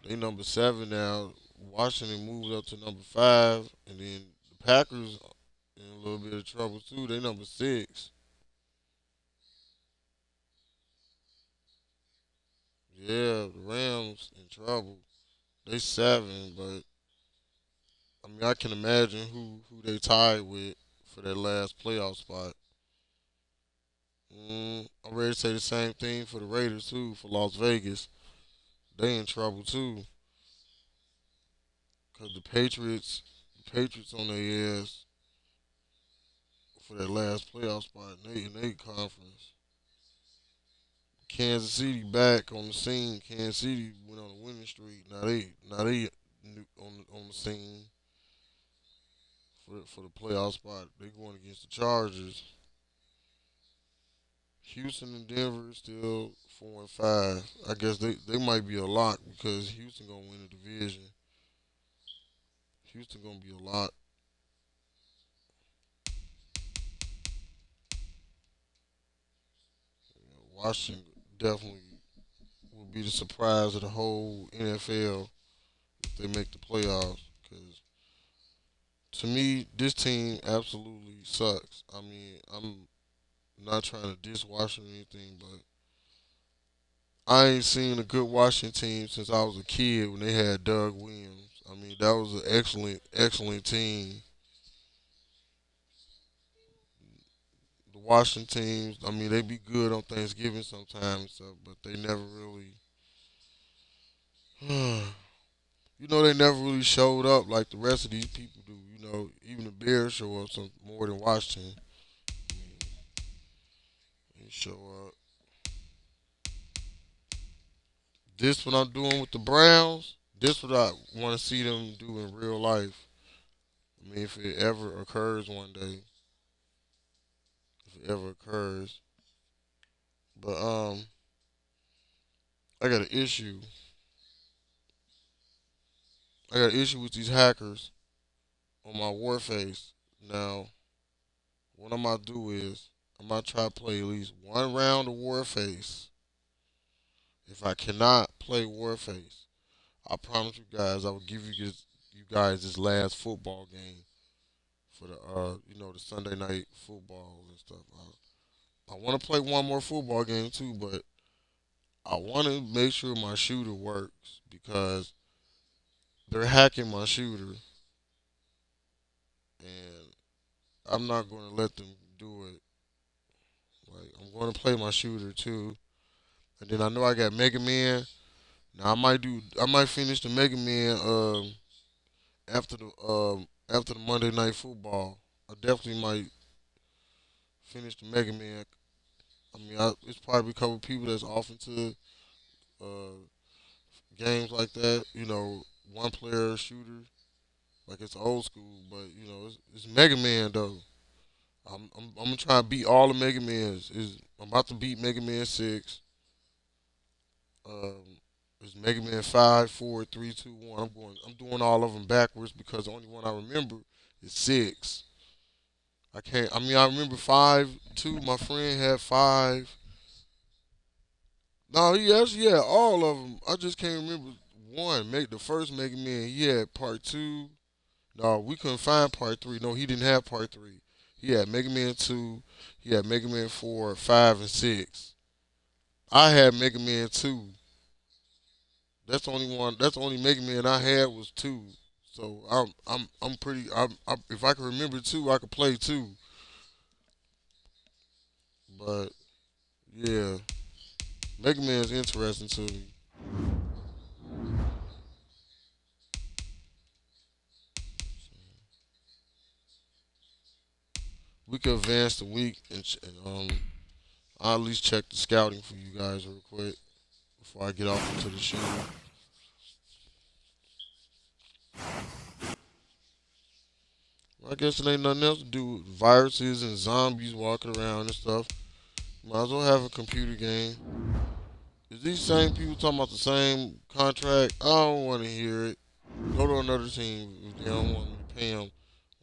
They number 7 now. Washington moved up to number 5, and then the Packers in a little bit of trouble too. They number 6. Yeah, the Rams in trouble. They 7, but I mean I can imagine who they tied with for that last playoff spot. I'm ready to say the same thing for the Raiders too, for Las Vegas. They in trouble too, cause the Patriots on their ass for that last playoff spot. In they conference. Kansas City back on the scene. Kansas City went on a winning streak. Now they on the scene for the playoff spot. They going against the Chargers. Houston and Denver still 4-5. I guess they might be a lock because Houston gonna win the division. Houston gonna be a lock. Washington definitely will be the surprise of the whole NFL if they make the playoffs. Because to me, this team absolutely sucks. I mean, I'm not trying to diss Washington or anything, but I ain't seen a good Washington team since I was a kid when they had Doug Williams. I mean, that was an excellent, excellent team. The Washington teams, I mean, they be good on Thanksgiving sometimes and stuff, but they never really, they never really showed up like the rest of these people do. Even the Bears show up some more than Washington. I mean, they show up. This what I'm doing with the Browns. This what I want to see them do in real life. I mean, if it ever occurs one day, if it ever occurs. But I got an issue. I got an issue with these hackers on my Warface. Now, what I'm gonna do is I'm gonna try to play at least one round of Warface. If I cannot play Warface, I promise you guys I will give you guys this last football game for the Sunday night football and stuff. I want to play one more football game too, but I want to make sure my shooter works because they're hacking my shooter, and I'm not going to let them do it. Like I'm going to play my shooter too, and then I know I got Mega Man. Now I might finish the Mega Man after the Monday night football. I definitely might finish the Mega Man. I mean, it's probably a couple people that's off into uh, games like that. One player shooter, like it's old school. But it's Mega Man though. I'm gonna try to beat all the Mega Mans. I'm about to beat Mega Man 6. Um, it's Mega Man 5, 4, 3, 2, 1. I'm doing all of them backwards because the only one I remember is 6. I can't. I mean, I remember 5 too. My friend had 5. No, he actually had all of them. I just can't remember one. Make the first Mega Man. He had part 2. No, we couldn't find part 3. No, he didn't have part 3. He had Mega Man 2. He had Mega Man 4, 5, and 6. I had Mega Man 2. That's the only one. That's the only Mega Man I had was 2. So I'm pretty. If I can remember 2, I could play 2. But yeah, Mega Man is interesting to me. We could advance the week and I'll at least check the scouting for you guys real quick before I get off into the show. I guess it ain't nothing else to do with viruses and zombies walking around and stuff. Might as well have a computer game. Is these same people talking about the same contract? I don't want to hear it. Go to another team if they don't want me to pay them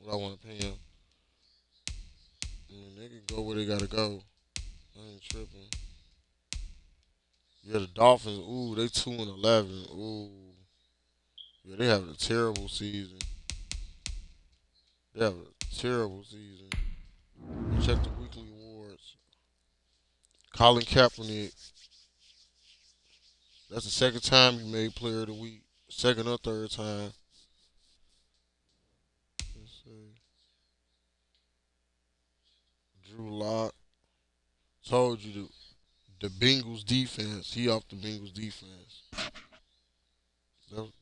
what I want to pay them. I mean, they can go where they gotta go. I ain't tripping. Yeah, the Dolphins. Ooh, they 2-11. Ooh, yeah, they having a terrible season. They having a terrible season. Check the weekly awards. Colin Kaepernick. That's the second time he made Player of the Week. Second or third time. Let's see. Drew Lock. Told you the Bengals defense. He off the Bengals defense. That's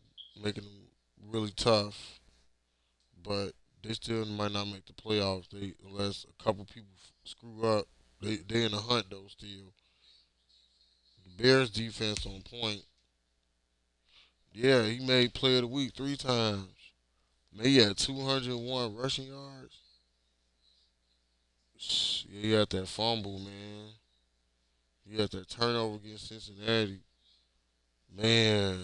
making them really tough. But they still might not make the playoffs. Unless a couple people screw up. They in the hunt though still. The Bears defense on point. Yeah, he made Player of the Week 3 times. Man, he had 201 rushing yards. Yeah, he had that fumble, man. He had that turnover against Cincinnati. Man.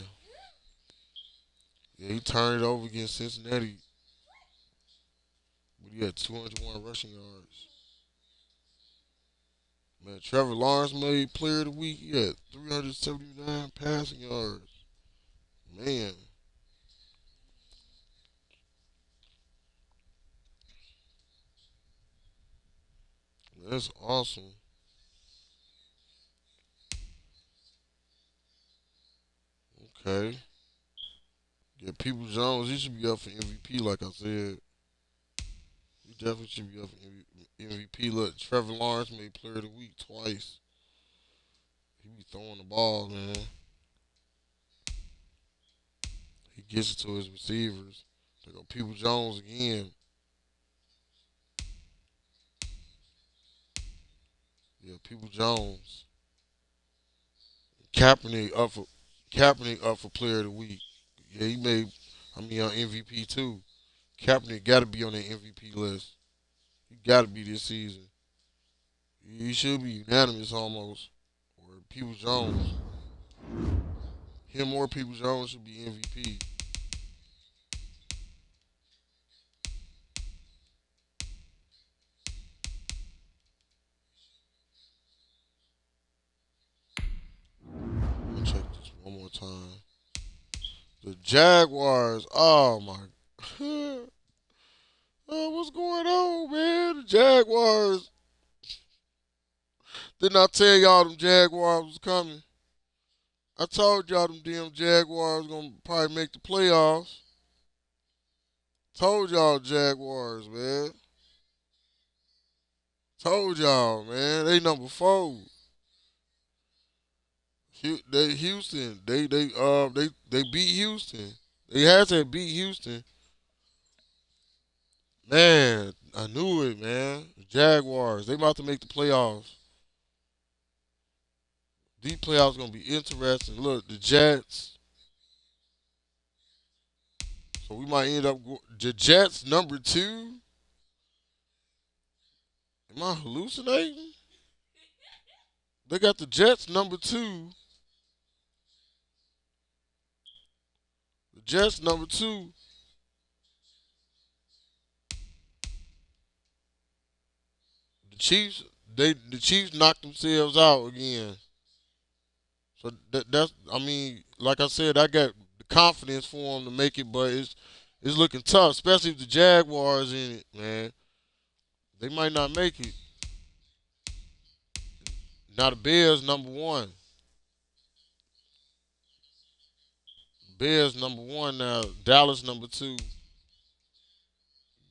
Yeah, he turned it over against Cincinnati. But he had 201 rushing yards. Man, Trevor Lawrence made Player of the Week. He had 379 passing yards. Man. That's awesome. Okay. Yeah, People Jones, he should be up for MVP, like I said. He definitely should be up for MVP. Look, Trevor Lawrence made Player of the Week twice. He be throwing the ball, man. He gets it to his receivers. They go People Jones again. Yeah, People Jones. Kaepernick up for Player of the Week. Yeah, he made. On MVP too. Kaepernick got to be on the MVP list. He got to be this season. He should be unanimous almost. Or People Jones. Him or People Jones should be MVP. Let me check this one more time. The Jaguars. Oh my. What's going on, man? The Jaguars. Didn't I tell y'all them Jaguars was coming? I told y'all them damn Jaguars gonna probably make the playoffs. Told y'all Jaguars, man. Told y'all, man. They number 4. They Houston. They beat Houston. They had to beat Houston. Man, I knew it, man. The Jaguars. They about to make the playoffs. These playoffs gonna be interesting. Look, the Jets. So we might end up the Jets number 2. Am I hallucinating? They got the Jets number 2. The Jets number 2. The Chiefs. The Chiefs knocked themselves out again. So that's. Like I said, I got the confidence for them to make it, but it's looking tough, especially if the Jaguars in it, man. They might not make it. Now the Bears number 1. Bears number 1 now. Dallas number 2.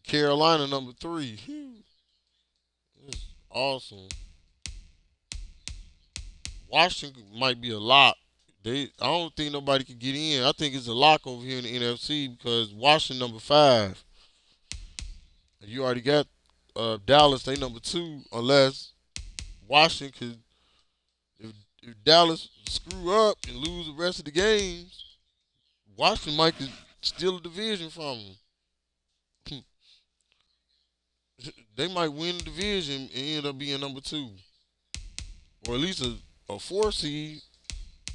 Carolina number 3. It's awesome. Washington might be a lock. I don't think nobody can get in. I think it's a lock over here in the NFC because Washington number 5. You already got Dallas. They number 2 unless Washington if Dallas screw up and lose the rest of the games, Washington might steal a division from them. They might win the division and end up being number 2, or at least a 4 seed.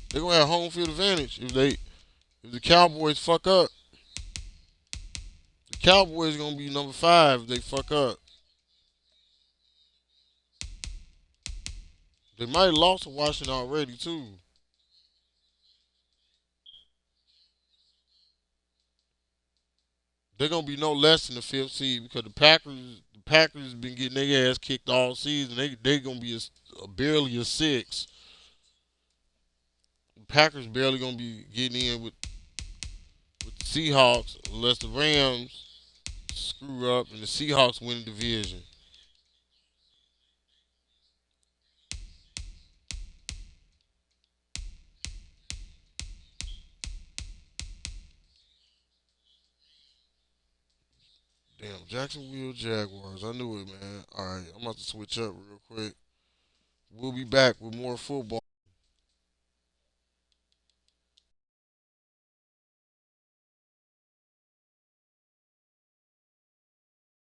They're gonna have home field advantage if the Cowboys fuck up. The Cowboys gonna be number 5 if they fuck up. They might have lost to Washington already too. They're gonna be no less than the 5th seed because the Packers been getting their ass kicked all season. They gonna be barely a 6. The Packers barely gonna be getting in with the Seahawks unless the Rams screw up and the Seahawks win the division. Damn, Jacksonville Jaguars. I knew it, man. All right, I'm about to switch up real quick. We'll be back with more football.